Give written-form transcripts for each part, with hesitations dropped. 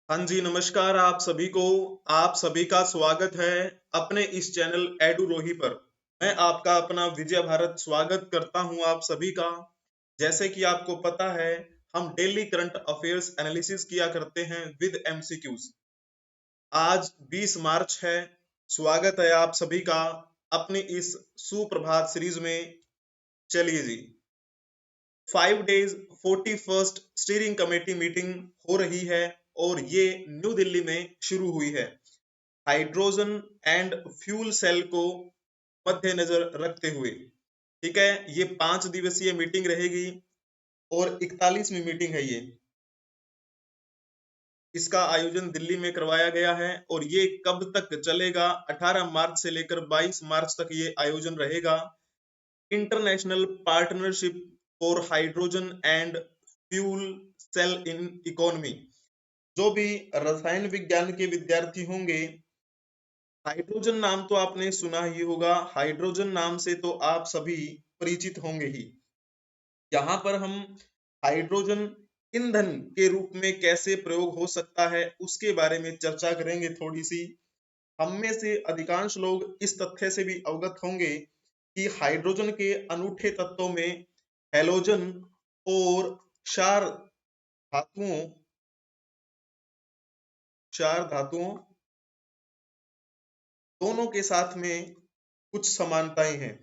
हाँ जी, नमस्कार आप सभी को। आप सभी का स्वागत है अपने इस चैनल एडुरोही पर। मैं आपका अपना विजय भारत स्वागत करता हूं आप सभी का। जैसे कि आपको पता है, हम डेली करंट अफेयर्स एनालिसिस किया करते हैं विद एमसीक्यूज। आज 20 मार्च है। स्वागत है आप सभी का अपनी इस सुप्रभात सीरीज में। चलिए जी, 5 days 41st steering committee meeting हो रही है और ये न्यू दिल्ली में शुरू हुई है। हाइड्रोजन एंड फ्यूल सेल को मद्देनजर रखते हुए, ठीक है, ये 5 दिवसीय मीटिंग रहेगी और 41वीं मीटिंग है ये। इसका आयोजन दिल्ली में करवाया गया है और ये कब तक चलेगा? 18 मार्च से लेकर 22 मार्च तक ये आयोजन रहेगा। International partnership for hydrogen and fuel cell in economy. जो भी रसायन विज्ञान के विद्यार्थी होंगे, हाइड्रोजन नाम तो आपने सुना ही होगा। हाइड्रोजन नाम से तो आप सभी परिचित होंगे ही। यहाँ पर हम हाइड्रोजन ईंधन के रूप में कैसे प्रयोग हो सकता है उसके बारे में चर्चा करेंगे थोड़ी सी। हम में से अधिकांश लोग इस तथ्य से भी अवगत होंगे कि हाइड्रोजन के अनूठे तत्वों में हैलोजन और क्षार धातुओं क्षार धातुओं दोनों के साथ में कुछ समानताएं हैं।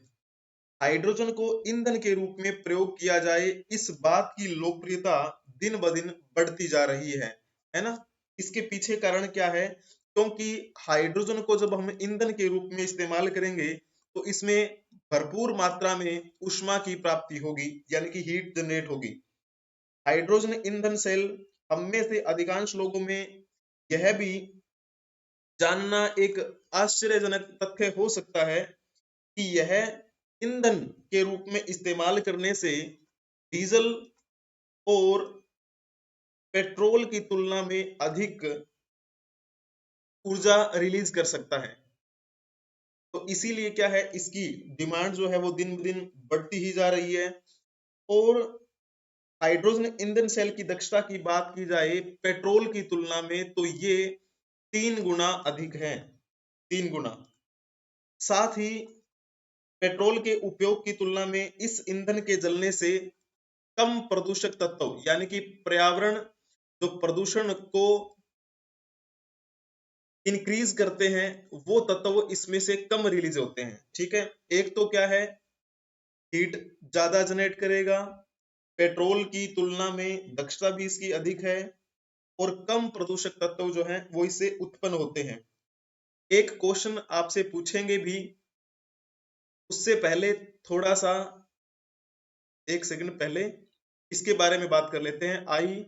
हाइड्रोजन को ईंधन के रूप में प्रयोग किया जाए, इस बात की लोकप्रियता दिन ब दिन बढ़ती जा रही है ना। इसके पीछे कारण क्या है? क्योंकि हाइड्रोजन को जब हम ईंधन के रूप में इस्तेमाल करेंगे तो इसमें भरपूर मात्रा में ऊष्मा की प्राप्ति होगी, यानी कि हीट जनरेट होगी। हाइड्रोजन ईंधन सेल, हम में से अधिकांश लोगों में यह भी जानना एक आश्चर्यजनक तथ्य हो सकता है कि यह ईंधन के रूप में इस्तेमाल करने से डीजल और पेट्रोल की तुलना में अधिक ऊर्जा रिलीज कर सकता है। तो इसीलिए क्या है, इसकी डिमांड जो है वो दिन ब दिन बढ़ती ही जा रही है। और हाइड्रोजन ईंधन सेल की दक्षता की बात की जाए पेट्रोल की तुलना में, तो ये 3 गुना अधिक है, 3 गुना। साथ ही पेट्रोल के उपयोग की तुलना में इस ईंधन के जलने से कम प्रदूषक तत्व, यानी कि पर्यावरण जो प्रदूषण को इंक्रीज करते हैं, वो तत्व इसमें से कम रिलीज होते हैं। ठीक है, एक तो क्या है, हीट ज्यादा जनरेट करेगा, पेट्रोल की तुलना में दक्षता भी इसकी अधिक है और कम प्रदूषक तत्व जो हैं वो इससे उत्पन्न होते हैं। एक क्वेश्चन आपसे पूछेंगे भी, उससे पहले थोड़ा सा एक सेकंड पहले इसके बारे में बात कर लेते हैं। आई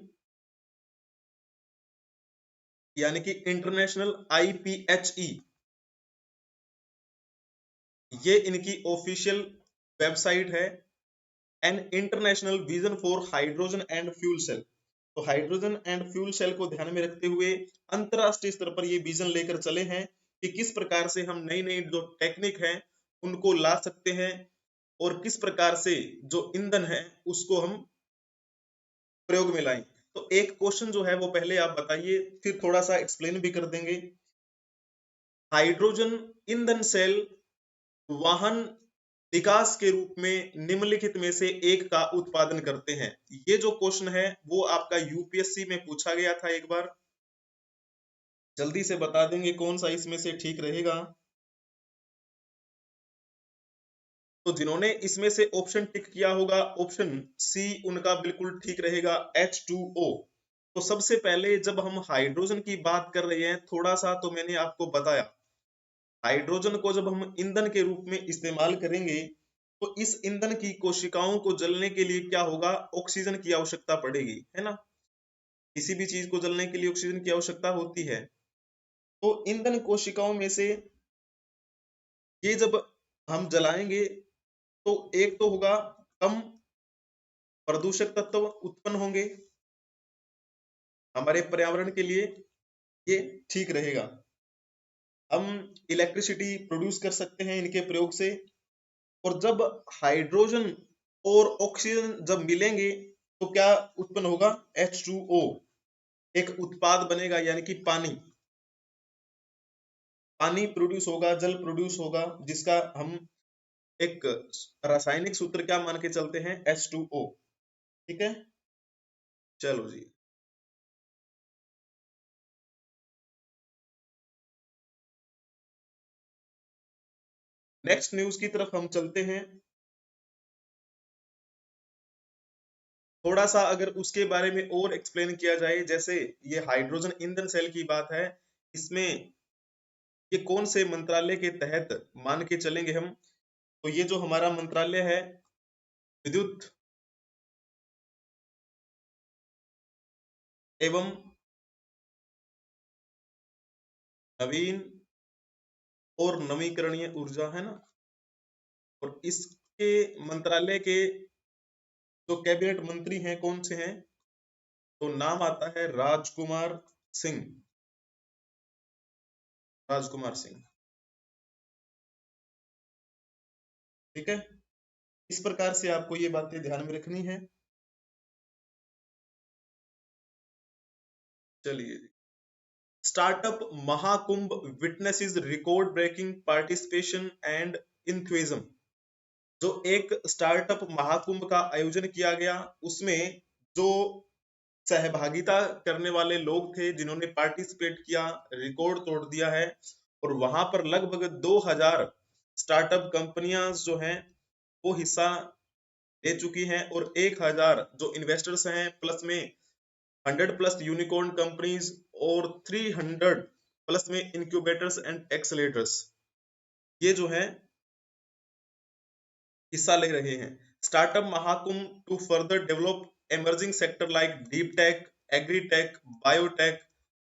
यानी कि इंटरनेशनल IPHE, ये इनकी ऑफिशियल वेबसाइट है। An international vision for hydrogen and fuel cell. तो हाइड्रोजन एंड फ्यूल सेल को ध्यान में रखते हुए अंतरराष्ट्रीय स्तर पर ये विजन लेकर चले हैं कि किस प्रकार से हम नई नई जो टेक्निक है उनको ला सकते हैं और किस प्रकार से जो ईंधन है उसको हम प्रयोग में लाएं। तो एक क्वेश्चन जो है वो पहले आप बताइए, फिर थोड़ा सा एक्सप्लेन भी कर देंगे। हाइड्रोजन ईंधन सेल वाहन विकास के रूप में निम्नलिखित में से एक का उत्पादन करते हैं। ये जो क्वेश्चन है वो आपका यूपीएससी में पूछा गया था एक बार। जल्दी से बता देंगे कौन सा इसमें से ठीक रहेगा। तो जिन्होंने इसमें से ऑप्शन टिक किया होगा, ऑप्शन सी उनका बिल्कुल ठीक रहेगा, H2O। तो सबसे पहले जब हम हाइड्रोजन की बात कर रहे हैं, थोड़ा सा तो मैंने आपको बताया, हाइड्रोजन को जब हम ईंधन के रूप में इस्तेमाल करेंगे तो इस ईंधन की कोशिकाओं को जलने के लिए क्या होगा, ऑक्सीजन की आवश्यकता पड़ेगी, है ना। किसी भी चीज को जलने के लिए ऑक्सीजन की आवश्यकता होती है। तो ईंधन कोशिकाओं में से ये जब हम जलाएंगे तो एक तो होगा कम प्रदूषक तत्व उत्पन्न होंगे, हमारे पर्यावरण के लिए ये ठीक रहेगा। हम इलेक्ट्रिसिटी प्रोड्यूस कर सकते हैं इनके प्रयोग से। और जब हाइड्रोजन और ऑक्सीजन जब मिलेंगे तो क्या उत्पन्न होगा, H2O। एक उत्पाद बनेगा, यानी कि पानी प्रोड्यूस होगा, जल प्रोड्यूस होगा, जिसका हम एक रासायनिक सूत्र क्या मान के चलते हैं, H2O। ठीक है, चलो जी। नेक्स्ट न्यूज की तरफ हम चलते हैं। थोड़ा सा अगर उसके बारे में और एक्सप्लेन किया जाए, जैसे ये हाइड्रोजन ईंधन सेल की बात है, इसमें ये कौन से मंत्रालय के तहत मान के चलेंगे हम, तो ये जो हमारा मंत्रालय है, विद्युत एवं नवीन और नवीकरणीय ऊर्जा है ना, और इसके मंत्रालय के जो कैबिनेट मंत्री हैं कौन से हैं, तो नाम आता है राजकुमार सिंह। राजकुमार सिंह, ठीक है। इस प्रकार से आपको ये बातें ध्यान में रखनी है। चलिए, startup Mahakumbh witnesses record breaking participation and enthusiasm. जो एक स्टार्टअप महाकुंभ का आयोजन किया गया, उसमें जो सहभागिता करने वाले लोग थे, जिन्होंने पार्टिसिपेट किया, रिकॉर्ड तोड़ दिया है। और वहां पर लगभग 2000 स्टार्टअप कंपनियां जो हैं वो हिस्सा ले चुकी हैं, और 1000 जो इन्वेस्टर्स हैं, प्लस में 100 प्लस यूनिकॉर्न कंपनीज और 300 प्लस में इंक्यूबेटर्स एंड एक्सेलेटर्स, ये जो है हिस्सा ले रहे हैं। Startup Mahakumbh to further develop emerging sector like deep tech, agri tech, biotech,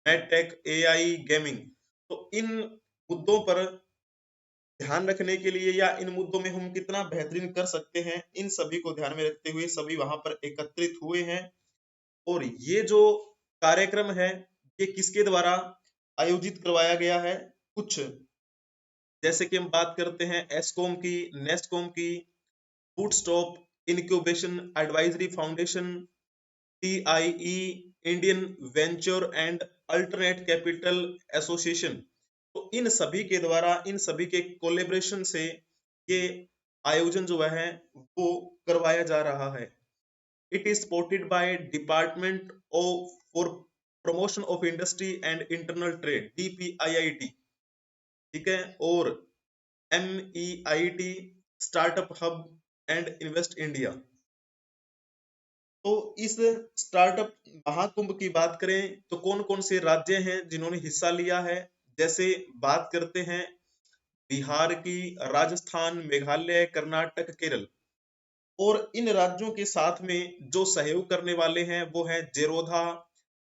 med tech, AI, gaming। तो इन मुद्दों पर ध्यान रखने के लिए, या इन मुद्दों में हम कितना बेहतरीन कर सकते हैं, इन सभी को ध्यान में रखते हुए सभी वहां पर एकत्रित हुए हैं। और ये जो कार्यक्रम है, ये किसके द्वारा आयोजित करवाया गया है, कुछ जैसे कि हम बात करते हैं एस्कॉम की, नेस्टकॉम की, bootstrap incubation advisory foundation, TIE, Indian venture and alternate capital association. तो इन सभी के द्वारा, इन सभी के कोलेब्रेशन से ये आयोजन जो है वो करवाया जा रहा है। It is supported by department of for promotion of industry and internal trade, DPIIT। ठीक है, और MEIT, startup hub and invest India. तो इस स्टार्टअप महाकुंभ की बात करें तो कौन कौन से राज्य हैं जिन्होंने हिस्सा लिया है, जैसे बात करते हैं बिहार की, राजस्थान, मेघालय, कर्नाटक, केरल। और इन राज्यों के साथ में जो सहयोग करने वाले हैं वो है Zerodha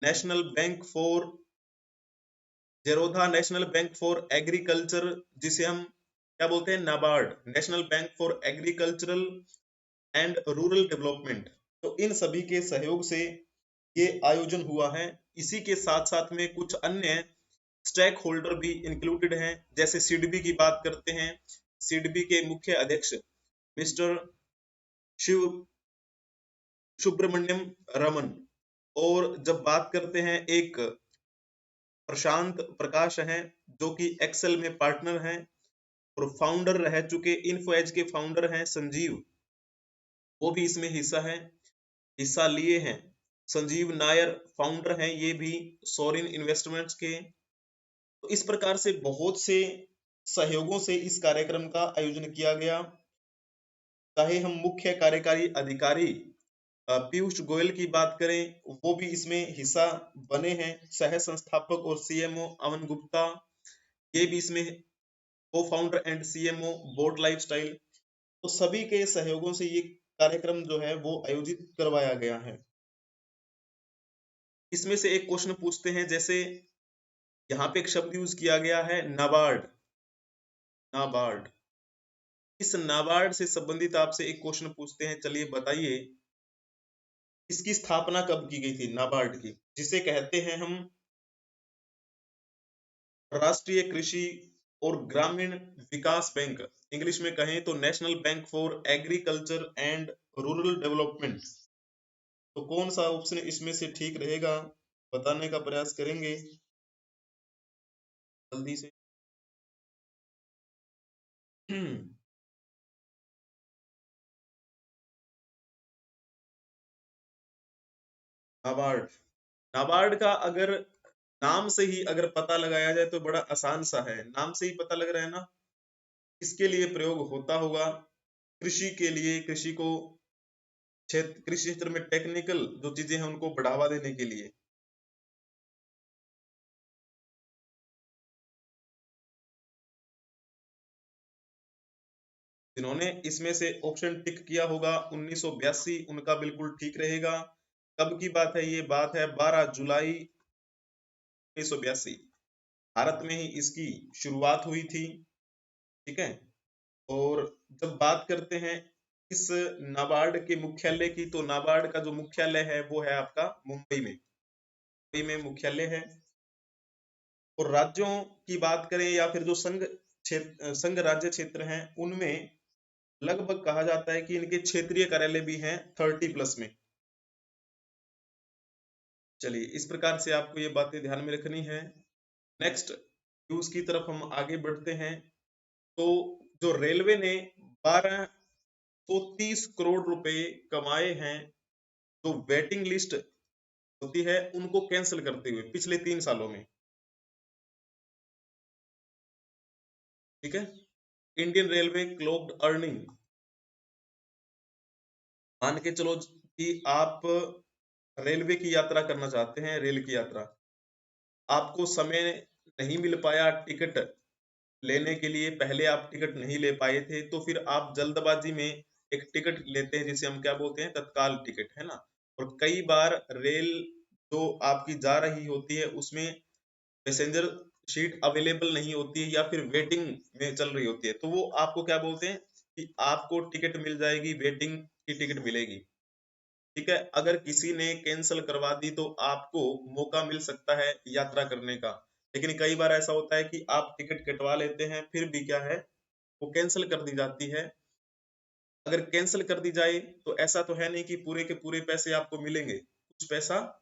national bank for agriculture, जिसे हम क्या बोलते हैं, NABARD, national bank for agricultural and rural development. तो इन सभी के सहयोग से ये आयोजन हुआ है। इसी के साथ साथ में कुछ अन्य स्टेक होल्डर भी इंक्लूडेड हैं, जैसे सिडबी की बात करते हैं। सिडबी के मुख्य अध्यक्ष मिस्टर शिव सुब्रमण्यम रमन। और जब बात करते हैं, एक प्रशांत प्रकाश हैं, जो कि एक्सेल में पार्टनर हैं और फाउंडर रह चुके, इन्फो एज के फाउंडर हैं संजीव, वो भी इसमें हिस्सा लिए हैं। संजीव नायर फाउंडर हैं ये भी सोरिन इन्वेस्टमेंट्स के। तो इस प्रकार से बहुत से सहयोगों से इस कार्यक्रम का आयोजन किया गया। चाहे हम मुख्य कार्यकारी अधिकारी पीयूष गोयल की बात करें, वो भी इसमें हिस्सा बने हैं। सह संस्थापक और CMO अमन गुप्ता, ये भी इसमें को founder and CMO boat lifestyle. तो सभी के सहयोगों से ये कार्यक्रम जो है वो आयोजित करवाया गया है। इसमें से एक क्वेश्चन पूछते हैं, जैसे यहाँ पे एक शब्द यूज किया गया है नाबार्ड। नाबार्ड, इस नाबार्ड से संबंधित आपसे एक क्वेश्चन पूछते हैं, चलिए बताइए इसकी स्थापना कब की गई थी, नाबार्ड की, जिसे कहते हैं हम राष्ट्रीय कृषि और ग्रामीण विकास बैंक, इंग्लिश में कहें तो national bank for agriculture and rural development. तो कौन सा ऑप्शन इसमें से ठीक रहेगा, बताने का प्रयास करेंगे जल्दी से। नाबार्ड, नाबार्ड का अगर नाम से ही अगर पता लगाया जाए तो बड़ा आसान सा है, नाम से ही पता लग रहा है ना, किसके लिए प्रयोग होता होगा? कृषि के लिए, कृषि को क्षेत्र, कृषि क्षेत्र में टेक्निकल जो चीजें हैं उनको बढ़ावा देने के लिए। जिन्होंने इसमें से ऑप्शन टिक किया होगा 1982, उनका बिल्कुल ठीक रहेगा। कब की बात है ये? बात है 12 जुलाई 1982। भारत में ही इसकी शुरुआत हुई थी, ठीक है। और जब बात करते हैं इस नाबार्ड के मुख्यालय की, तो नाबार्ड का जो मुख्यालय है वो है आपका मुंबई में, मुंबई में मुख्यालय है। और राज्यों की बात करें या फिर जो संघ क्षेत्र, संघ राज्य क्षेत्र हैं, उनमें लगभग कहा जाता है कि इनके क्षेत्रीय कार्यालय भी हैं 30+ में। चलिए, इस प्रकार से आपको ये बातें ध्यान में रखनी है। नेक्स्ट न्यूज की तरफ हम आगे बढ़ते हैं। तो जो रेलवे ने 1230 करोड़ रुपए कमाए हैं, जो वेटिंग लिस्ट होती है उनको कैंसिल करते हुए पिछले 3 सालों में, ठीक है। इंडियन रेलवे क्लॉक्ड अर्निंग, मान के चलो कि आप रेलवे की यात्रा करना चाहते हैं, रेल की यात्रा, आपको समय नहीं मिल पाया टिकट लेने के लिए, पहले आप टिकट नहीं ले पाए थे, तो फिर आप जल्दबाजी में एक टिकट लेते हैं जिसे हम क्या बोलते हैं, तत्काल टिकट, है ना। और कई बार रेल जो आपकी जा रही होती है उसमें पैसेंजर सीट अवेलेबल नहीं होती है या फिर वेटिंग में चल रही होती है, तो वो आपको क्या बोलते हैं कि आपको टिकट मिल जाएगी, वेटिंग की टिकट मिलेगी, ठीक है। अगर किसी ने कैंसिल करवा दी तो आपको मौका मिल सकता है यात्रा करने का। लेकिन कई बार ऐसा होता है कि आप टिकट कटवा लेते हैं, फिर भी क्या है, वो कैंसिल कर दी जाती है। अगर कैंसिल कर दी जाए तो ऐसा तो है नहीं कि पूरे के पूरे पैसे आपको मिलेंगे, कुछ पैसा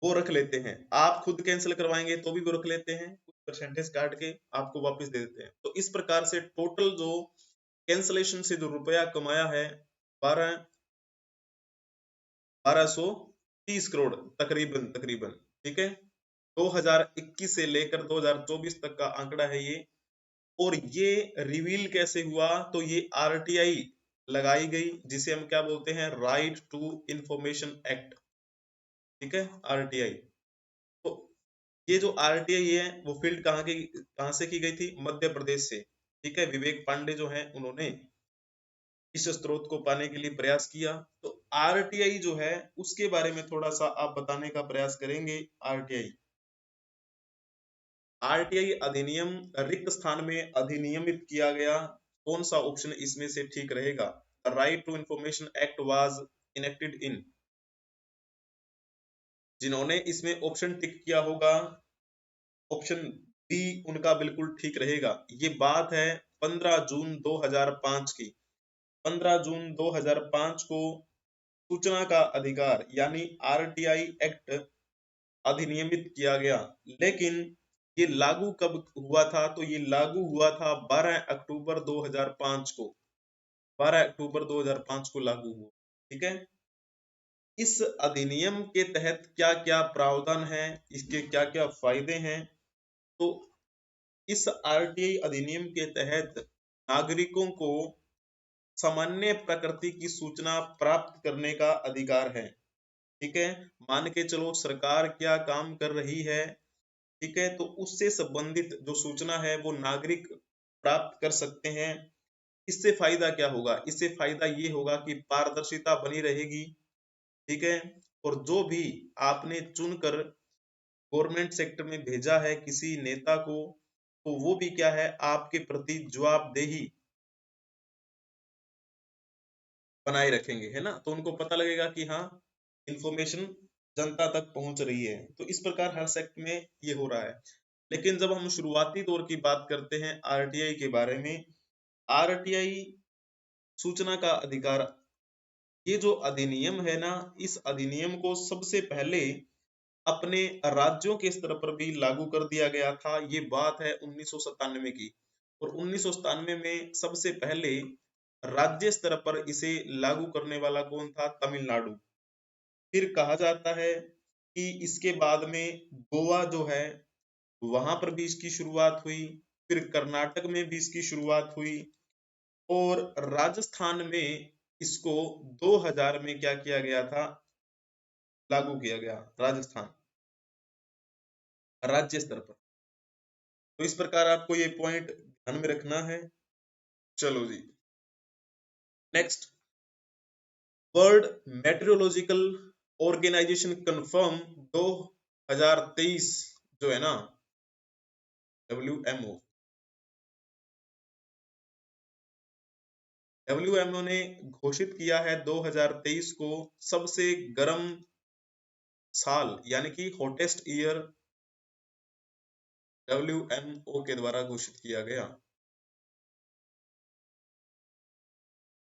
वो रख लेते हैं। आप खुद कैंसिल करवाएंगे तो भी वो रख लेते हैं, कुछ परसेंटेज काट के आपको वापस दे देते हैं। तो इस प्रकार से टोटल जो कैंसलेशन से जो रुपया कमाया है, 1230 करोड़ तकरीबन तकरीबन, ठीक है। 2021 से लेकर 2024 तक का आंकड़ा है ये। और ये रिवील कैसे हुआ? तो ये आरटीआई लगाई गई, जिसे हम क्या बोलते हैं, राइट टू इंफॉर्मेशन एक्ट, ठीक है, आरटीआई। तो ये जो आरटीआई है वो फील्ड कहाँ से की गई थी? मध्य प्रदेश से, ठीक है। विवेक पांडे जो हैं उन्होंने इस स्रोत को पाने के लिए प्रयास किया। तो आरटीआई जो है उसके बारे में थोड़ा सा आप बताने का प्रयास करेंगे। आरटीआई, आरटीआई अधिनियम रिक्त स्थान में अधिनियमित किया गया। कौन सा ऑप्शन इसमें से ठीक रहेगा? Right to information act was enacted in, जिन्होंने इसमें ऑप्शन टिक किया होगा, ऑप्शन बी उनका बिल्कुल ठीक रहेगा। ये बात है 15 जून 2005 की। 15 जून 2005 को सूचना का अधिकार यानी आरटीआई एक्ट अधिनियमित किया गया। लेकिन ये लागू कब हुआ था? तो ये लागू हुआ था 12 अक्टूबर 2005 को। 12 अक्टूबर 2005 को लागू हुआ, ठीक है। इस अधिनियम के तहत क्या क्या प्रावधान है, इसके क्या क्या फायदे हैं? तो इस आरटीआई अधिनियम के तहत नागरिकों को सामान्य प्रकृति की सूचना प्राप्त करने का अधिकार है, ठीक है। मान के चलो सरकार क्या काम कर रही है, ठीक है, तो उससे संबंधित जो सूचना है वो नागरिक प्राप्त कर सकते हैं। इससे फायदा क्या होगा? इससे फायदा ये होगा कि पारदर्शिता बनी रहेगी, ठीक है। और जो भी आपने चुनकर गवर्नमेंट सेक्टर में भेजा है किसी नेता को, तो वो भी क्या है, आपके प्रति जवाबदेही बनाए रखेंगे, है ना। तो उनको पता लगेगा कि हाँ, इंफॉर्मेशन जनता तक पहुंच रही है। तो इस प्रकार हर सेक्टर में ये हो रहा है। लेकिन जब हम शुरुआती दौर की बात करते हैं आरटीआई के बारे में, आरटीआई सूचना का अधिकार, ये जो अधिनियम है ना, इस अधिनियम को सबसे पहले अपने राज्यों के स्तर पर भी लागू कर दिया गया था। ये बात है 1997 की, और 1997 में सबसे पहले राज्य स्तर पर इसे लागू करने वाला कौन था? तमिलनाडु। फिर कहा जाता है कि इसके बाद में गोवा जो है वहां पर भी इसकी शुरुआत हुई, फिर कर्नाटक में भी इसकी शुरुआत हुई, और राजस्थान में इसको 2000 में क्या किया गया था? लागू किया गया, राजस्थान राज्य स्तर पर। तो इस प्रकार आपको ये पॉइंट ध्यान में रखना है। चलो जी, next, world meteorological organisation confirm 2023 जो है ना, WMO, WMO ने घोषित किया है 2023 को सबसे गर्म साल, यानी कि हॉटेस्ट ईयर WMO के द्वारा घोषित किया गया।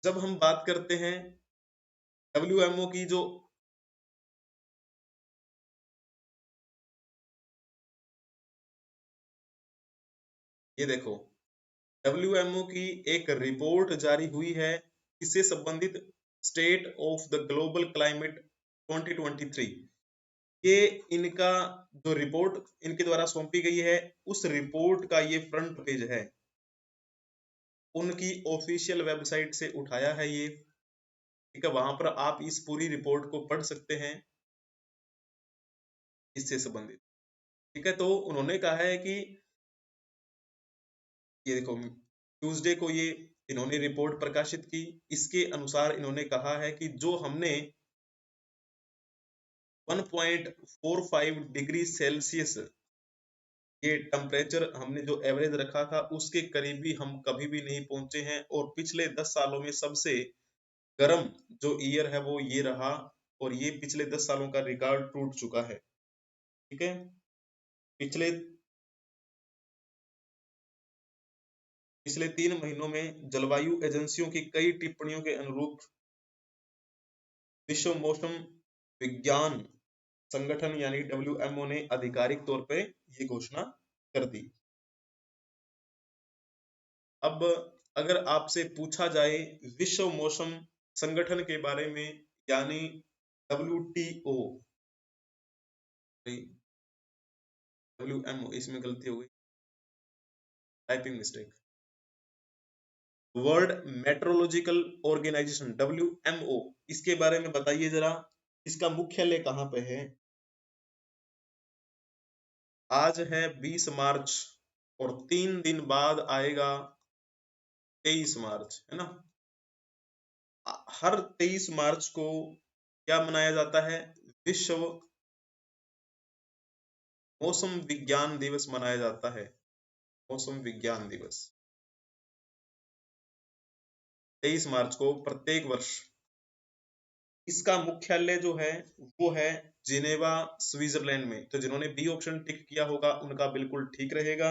जब हम बात करते हैं WMO की, जो ये देखो WMO की एक रिपोर्ट जारी हुई है, इससे संबंधित state of the global climate 2023, ये इनका जो रिपोर्ट इनके द्वारा सौंपी गई है, उस रिपोर्ट का ये फ्रंट पेज है, उनकी ऑफिशियल वेबसाइट से उठाया है ये, ठीक है। वहां पर आप इस पूरी रिपोर्ट को पढ़ सकते हैं इससे संबंधित, ठीक है। तो उन्होंने कहा है कि ये देखो, ट्यूसडे को ये इन्होंने रिपोर्ट प्रकाशित की। इसके अनुसार इन्होंने कहा है कि जो हमने 1.45 डिग्री सेल्सियस ये टेम्परेचर हमने जो एवरेज रखा था, उसके करीब भी हम कभी भी नहीं पहुंचे हैं, और पिछले 10 सालों में सबसे गर्म जो ईयर है वो ये रहा, और ये पिछले 10 सालों का रिकॉर्ड टूट चुका है, ठीक है। पिछले पिछले 3 महीनों में जलवायु एजेंसियों की कई टिप्पणियों के अनुरूप विश्व मौसम विज्ञान संगठन यानी WMO ने आधिकारिक तौर पे ये घोषणा कर दी। अब अगर आपसे पूछा जाए विश्व मौसम संगठन के बारे में, यानी WTO, WMO, इसमें गलती हो गई, typing mistake, world meteorological organization WMO, इसके बारे में बताइए जरा, इसका मुख्यालय कहाँ पे है? आज है 20 मार्च, और 3 दिन बाद आएगा 23 मार्च, है ना। हर 23 मार्च को क्या मनाया जाता है? विश्व मौसम विज्ञान दिवस मनाया जाता है, मौसम विज्ञान दिवस 23 मार्च को प्रत्येक वर्ष। इसका मुख्यालय जो है वो है जिनेवा, स्विट्जरलैंड में। तो जिन्होंने बी ऑप्शन टिक किया होगा उनका बिल्कुल ठीक रहेगा।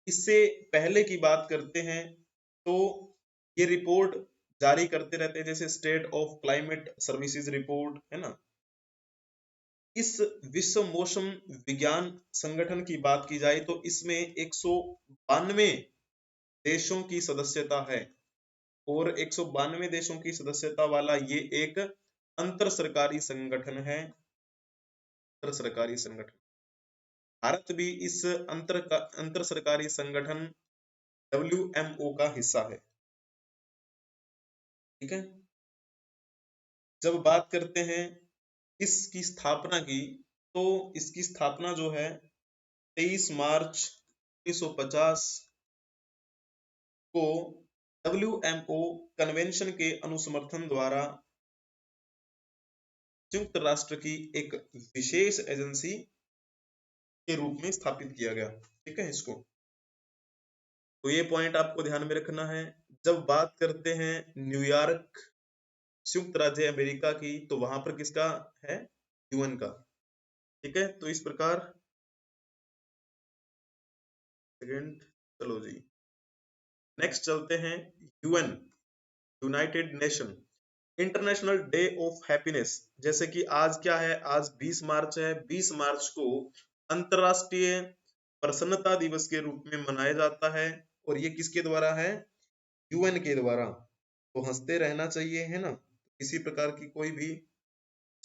इससे पहले की बात करते हैं, तो ये रिपोर्ट जारी करते रहते हैं, जैसे state of climate services report, है ना। इस विश्व मौसम विज्ञान संगठन की बात की जाए तो इसमें 192 देशों की सदस्यता है, और 192 देशों की सदस्यता वाला ये एक अंतर सरकारी संगठन है, अंतर सरकारी संगठन। भारत भी इस अंतर सरकारी संगठन WMO का हिस्सा है, ठीक है। जब बात करते हैं इसकी स्थापना की, तो इसकी स्थापना जो है 23 मार्च 1950 को WMO कन्वेंशन के अनुसमर्थन द्वारा संयुक्त राष्ट्र की एक विशेष एजेंसी के रूप में स्थापित किया गया, ठीक है इसको। तो ये पॉइंट आपको ध्यान में रखना है। जब बात करते हैं न्यूयॉर्क संयुक्त राज्य अमेरिका की, तो वहां पर किसका है? UN का, ठीक है। तो इस प्रकार सेकंड, चलो जी, नेक्स्ट चलते हैं UN, United nation. International day of happiness, जैसे कि आज क्या है, आज 20 मार्च है, 20 मार्च को अंतरराष्ट्रीय प्रसन्नता दिवस के रूप में मनाया जाता है। और ये किसके द्वारा है? यूएन के द्वारा। तो हंसते रहना चाहिए, है ना। किसी प्रकार की कोई भी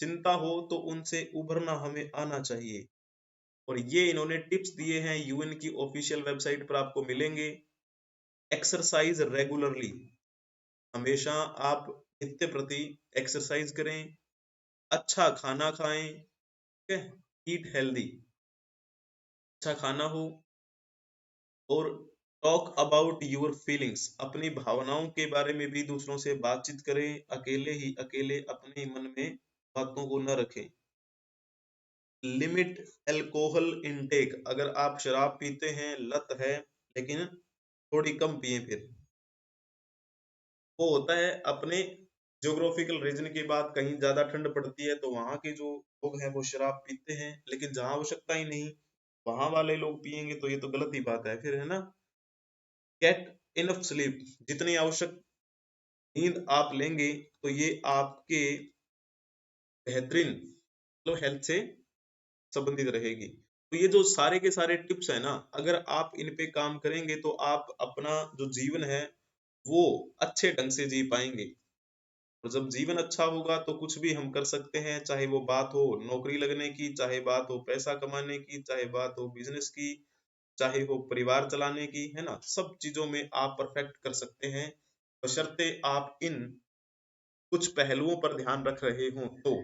चिंता हो तो उनसे उभरना हमें आना चाहिए। और ये इन्होंने टिप्स दिए हैं, यूएन की ऑफिशियल वेबसाइट पर आपको मिलेंगे। एक्सरसाइज रेगुलरली, हमेशा आप नित्य प्रति एक्सरसाइज करें, अच्छा खाना खाएं, ठीक है, ईट हेल्दी, अच्छा खाना हो। और टॉक अबाउट यूर फीलिंग्स, अपनी भावनाओं के बारे में भी दूसरों से बातचीत करें, अकेले ही अकेले अपने मन में बातों को न रखें। लिमिट अल्कोहल इनटेक, अगर आप शराब पीते हैं, लत है, लेकिन थोड़ी कम पिए। फिर वो होता है अपने ज्योग्राफिकल रीजन की बात, कहीं ज्यादा ठंड पड़ती है तो वहां के जो लोग हैं वो शराब पीते हैं, लेकिन जहां आवश्यकता ही नहीं वहां वाले लोग पिएंगे तो ये तो गलत ही बात है फिर, है ना। गेट इनफ स्लीप, जितनी आवश्यक नींद आप लेंगे तो ये आपके बेहतरीन मतलब हेल्थ से संबंधित रहेगी। तो ये जो सारे के सारे टिप्स है ना, अगर आप इन पे काम करेंगे तो आप अपना जो जीवन है वो अच्छे ढंग से जी पाएंगे। और जब जीवन अच्छा होगा तो कुछ भी हम कर सकते हैं, चाहे वो बात हो नौकरी लगने की, चाहे बात हो पैसा कमाने की, चाहे बात हो बिजनेस की, चाहे हो परिवार चलाने की, है ना। सब चीजों में आप परफेक्ट कर सकते हैं, बशर्ते आप इन कुछ पहलुओं पर ध्यान रख रहे हों तो।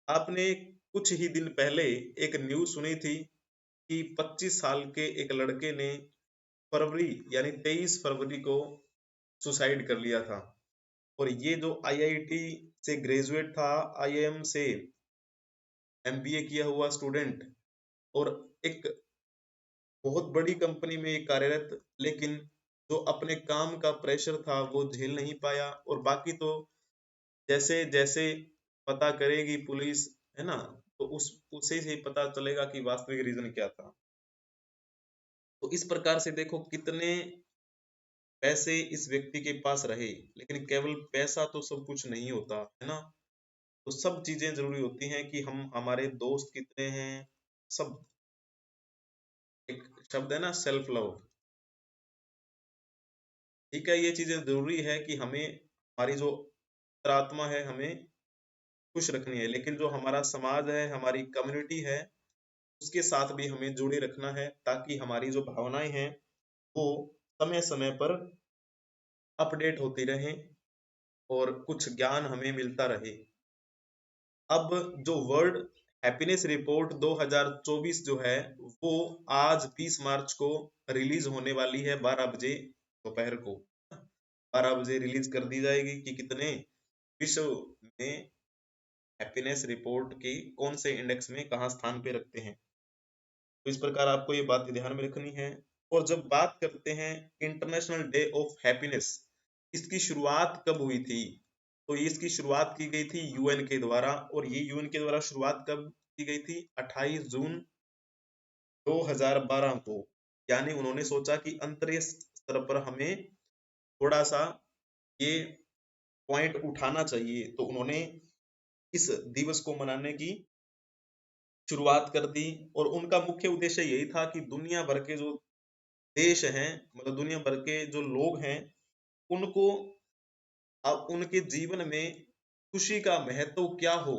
आपने कुछ ही दिन पहले एक न्यूज सुनी थी कि 25 साल के एक लड़के ने फरवरी यानी 23 फरवरी को सुसाइड कर लिया था। और ये जो आईआईटी से ग्रेजुएट था, आईआईएम से एमबीए किया हुआ स्टूडेंट, और एक बहुत बड़ी कंपनी में ये कार्यरत, लेकिन जो अपने काम का प्रेशर था वो झेल नहीं पाया। और बाकी तो जैसे जैसे पता करेगी पुलिस, है ना, तो उसे से ही पता चलेगा कि वास्तविक रीजन क्या था। तो इस प्रकार से देखो कितने पैसे इस व्यक्ति के पास रहे, लेकिन केवल पैसा तो सब कुछ नहीं होता, है ना। तो सब चीजें जरूरी होती हैं कि हम हमारे दोस्त कितने हैं, सब। एक शब्द है ना, सेल्फ लव, ठीक है। ये चीजें जरूरी है कि हमें हमारी जो अंतरात्मा है हमें खुश रखनी है, लेकिन जो हमारा समाज है, हमारी कम्युनिटी है, उसके साथ भी हमें जुड़े रखना है, ताकि हमारी जो भावनाएं हैं वो समय समय पर अपडेट होती रहें और कुछ ज्ञान हमें मिलता रहे। अब जो वर्ल्ड हैप्पीनेस रिपोर्ट 2024 जो है वो आज 20 मार्च को रिलीज होने वाली है, 12 बजे दोपहर को 12 बजे रिलीज कर दी जाएगी कि कितने विश्व में हैप्पीनेस रिपोर्ट की कौन से इंडेक्स में कहाँ स्थान पे रखते हैं। तो इस प्रकार आपको ये बात ध्यान में रखनी है। और जब बात करते हैं इंटरनेशनल डे ऑफ हैप्पीनेस, इसकी शुरुआत कब हुई थी? तो इसकी शुरुआत की गई थी यूएन के द्वारा। और ये यूएन के द्वारा शुरुआत कब की गई थी? 28 जून 2012 को। यानी उन्होंने सोचा कि अंतर्राष्ट्रीय स्तर पर हमें थोड़ा सा ये पॉइंट उठाना चाहिए, तो उन्होंने इस दिवस को मनाने की शुरुआत कर दी। और उनका मुख्य उद्देश्य यही था कि दुनिया भर के जो देश हैं, मतलब दुनिया भर के जो लोग हैं, उनको अब उनके जीवन में खुशी का महत्व क्या हो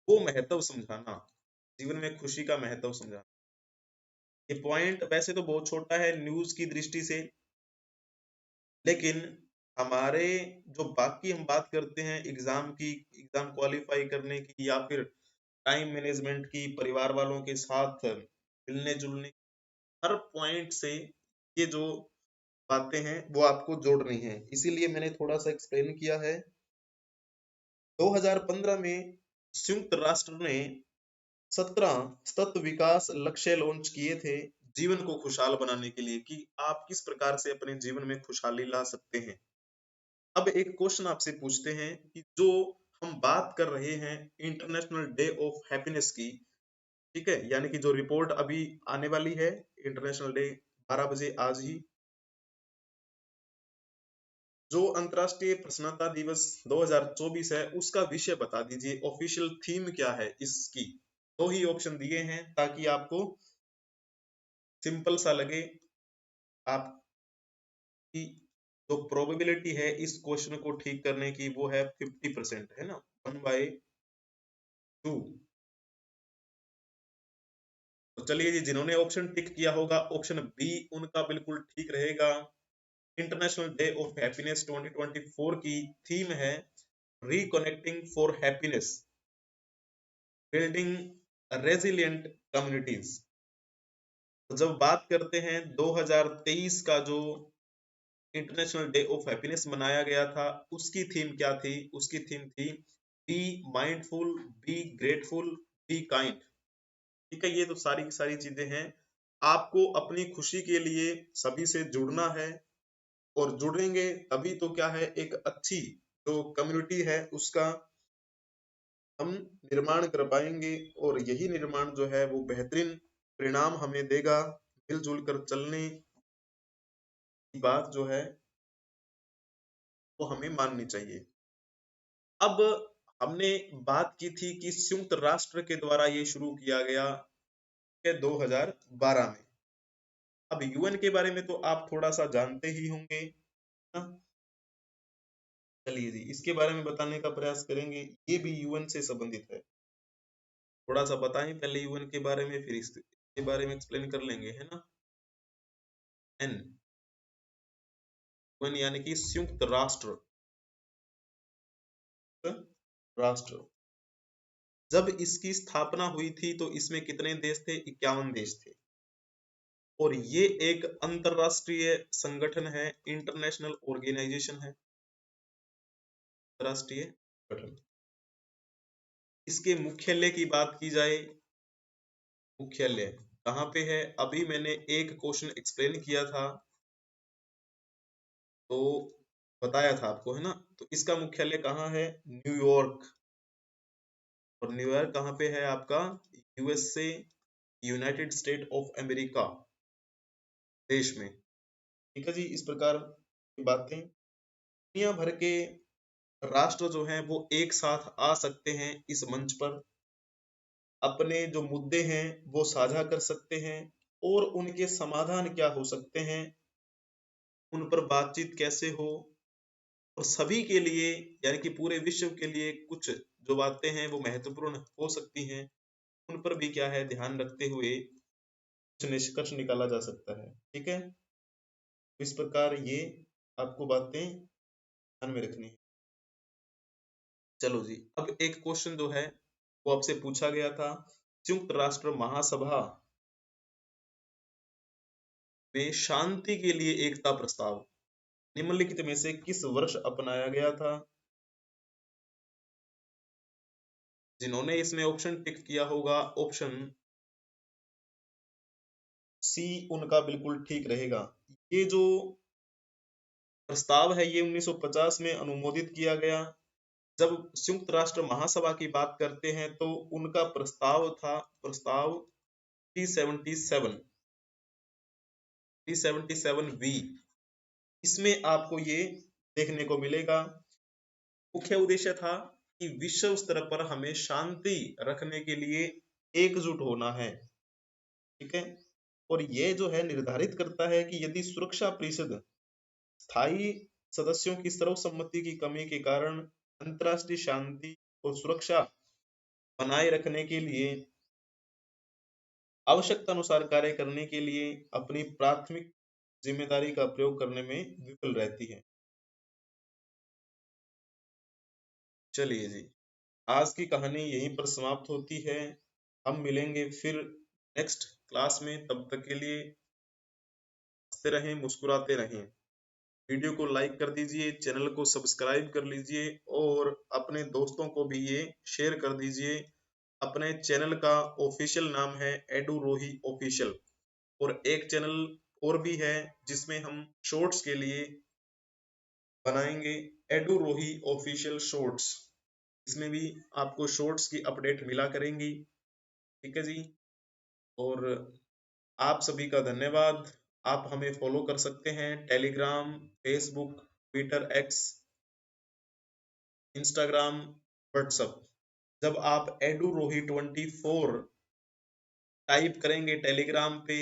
वो महत्व समझाना, जीवन में खुशी का महत्व समझाना। ये पॉइंट वैसे तो बहुत छोटा है न्यूज की दृष्टि से, लेकिन हमारे जो बाकी हम बात करते हैं एग्जाम की, एग्जाम क्वालिफाई करने की, या फिर टाइम मैनेजमेंट की, परिवार वालों के साथ मिलने जुलने, हर पॉइंट से ये जो बातें हैं वो आपको जोड़नी है, इसीलिए मैंने थोड़ा सा एक्सप्लेन किया है। 2015 में संयुक्त राष्ट्र ने 17 सतत विकास लक्ष्य लॉन्च किए थे जीवन को खुशहाल बनाने के लिए, कि आप किस प्रकार से अपने जीवन में खुशहाली ला सकते हैं। अब एक क्वेश्चन आपसे पूछते हैं कि जो हम बात कर रहे हैं इंटरनेशनल डे ऑफ हैप्पीनेस की, ठीक है, यानी कि जो रिपोर्ट अभी आने वाली है इंटरनेशनल डे 12 बजे आज ही, जो अंतर्राष्ट्रीय प्रसन्नता दिवस 2024 है उसका विषय बता दीजिए, ऑफिशियल थीम क्या है इसकी। दो ही ऑप्शन दिए हैं ताकि आपको सिंपल सा लगे। आपकी जो प्रोबेबिलिटी है इस क्वेश्चन को ठीक करने की वो है 50%, है ना, 1/2। तो चलिए जी, जिन्होंने ऑप्शन टिक किया होगा ऑप्शन बी उनका बिल्कुल ठीक रहेगा। इंटरनेशनल डे ऑफ हैप्पीनेस 2024 की थीम है reconnecting for happiness, building resilient communities. तो जब बात करते हैं 2023 का जो इंटरनेशनल डे ऑफ हैप्पीनेस मनाया गया था उसकी थीम क्या थी? उसकी थीम थी be mindful, be grateful, be kind. ठीक है, ये तो सारी की सारी चीजें हैं। आपको अपनी खुशी के लिए सभी से जुड़ना है, और जुड़ेंगे तभी तो क्या है, एक अच्छी जो कम्युनिटी है उसका हम निर्माण कर पाएंगे, और यही निर्माण जो है वो बेहतरीन परिणाम हमें देगा। मिलजुल कर चलने की बात जो है वो हमें माननी चाहिए। अब हमने बात की थी कि संयुक्त राष्ट्र के द्वारा ये शुरू किया गया है 2012 में। अब यूएन के बारे में तो आप थोड़ा सा जानते ही होंगे ना। चलिए जी, इसके बारे में बताने का प्रयास करेंगे। ये भी यूएन से संबंधित है। थोड़ा सा बताएं पहले यूएन के बारे में, फिर इसके बारे में एक्सप्लेन कर लेंगे, है ना। एन, यूएन यानी कि संयुक्त राष्ट्र। राष्ट्र जब इसकी स्थापना हुई थी तो इसमें कितने देश थे? 51 देश थे। और ये एक अंतरराष्ट्रीय संगठन है, इंटरनेशनल ऑर्गेनाइजेशन है, अंतरराष्ट्रीय संगठन। इसके मुख्यालय की बात की जाए, मुख्यालय कहाँ पे है? अभी मैंने एक क्वेश्चन एक्सप्लेन किया था तो बताया था आपको, है ना। तो इसका मुख्यालय कहाँ है? न्यूयॉर्क। और न्यूयॉर्क कहाँ पे है आपका? USA, United state of America देश में। ठीक है जी, इस प्रकार की बातें। दुनिया भर के राष्ट्र जो हैं वो एक साथ आ सकते हैं इस मंच पर, अपने जो मुद्दे हैं वो साझा कर सकते हैं, और उनके समाधान क्या हो सकते हैं, उन पर बातचीत कैसे हो, और सभी के लिए यानी कि पूरे विश्व के लिए कुछ जो बातें हैं वो महत्वपूर्ण हो सकती हैं, उन पर भी क्या है ध्यान रखते हुए कुछ निष्कर्ष निकाला जा सकता है। ठीक है, इस प्रकार ये आपको बातें ध्यान में रखनी है। चलो जी, अब एक क्वेश्चन जो है वो आपसे पूछा गया था, संयुक्त राष्ट्र महासभा में शांति के लिए एकता प्रस्ताव निम्नलिखित में से किस वर्ष अपनाया गया था? जिन्होंने इसमें ऑप्शन टिक किया होगा ऑप्शन सी उनका बिल्कुल ठीक रहेगा। ये जो प्रस्ताव है ये 1950 में अनुमोदित किया गया। जब संयुक्त राष्ट्र महासभा की बात करते हैं तो उनका प्रस्ताव था, प्रस्ताव 377, 377 बी। इसमें आपको ये देखने को मिलेगा, मुख्य उद्देश्य था कि विश्व स्तर पर हमें शांति रखने के लिए एकजुट होना है। ठीक है, और ये जो है निर्धारित करता है कि यदि सुरक्षा परिषद स्थायी सदस्यों की सर्वसम्मति की कमी के कारण अंतर्राष्ट्रीय शांति और सुरक्षा बनाए रखने के लिए आवश्यकता अनुसार कार्य करने के लिए अपनी प्राथमिक जिम्मेदारी का प्रयोग करने में विफल रहती है। चलिए जी, आज की कहानी यहीं पर समाप्त होती है। हम मिलेंगे फिर नेक्स्ट क्लास में, तब तक के लिए हंसते रहें, मुस्कुराते रहें। वीडियो को लाइक कर दीजिए, चैनल को सब्सक्राइब कर लीजिए, और अपने दोस्तों को भी ये शेयर कर दीजिए। अपने चैनल का ऑफिशियल नाम है एडू रोही ऑफिशियल, और एक चैनल और भी है जिसमें हम शॉर्ट्स के लिए बनाएंगे, एडू रोही ऑफिशियल शॉर्ट्स। इसमें भी आपको शॉर्ट्स की अपडेट मिला करेंगी। ठीक है जी, और आप सभी का धन्यवाद। आप हमें फॉलो कर सकते हैं Telegram, Facebook Twitter, x, Instagram, WhatsApp. जब आप edurohi24 टाइप करेंगे टेलीग्राम पे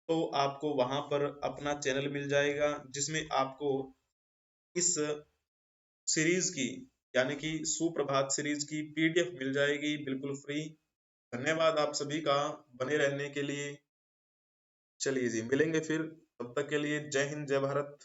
तो आपको वहां पर अपना चैनल मिल जाएगा, जिसमें आपको इस सीरीज की यानी कि सुप्रभात सीरीज की पीडीएफ मिल जाएगी बिल्कुल फ्री। धन्यवाद आप सभी का बने रहने के लिए। चलिए जी, मिलेंगे फिर, तब तक के लिए जय हिंद, जय भारत।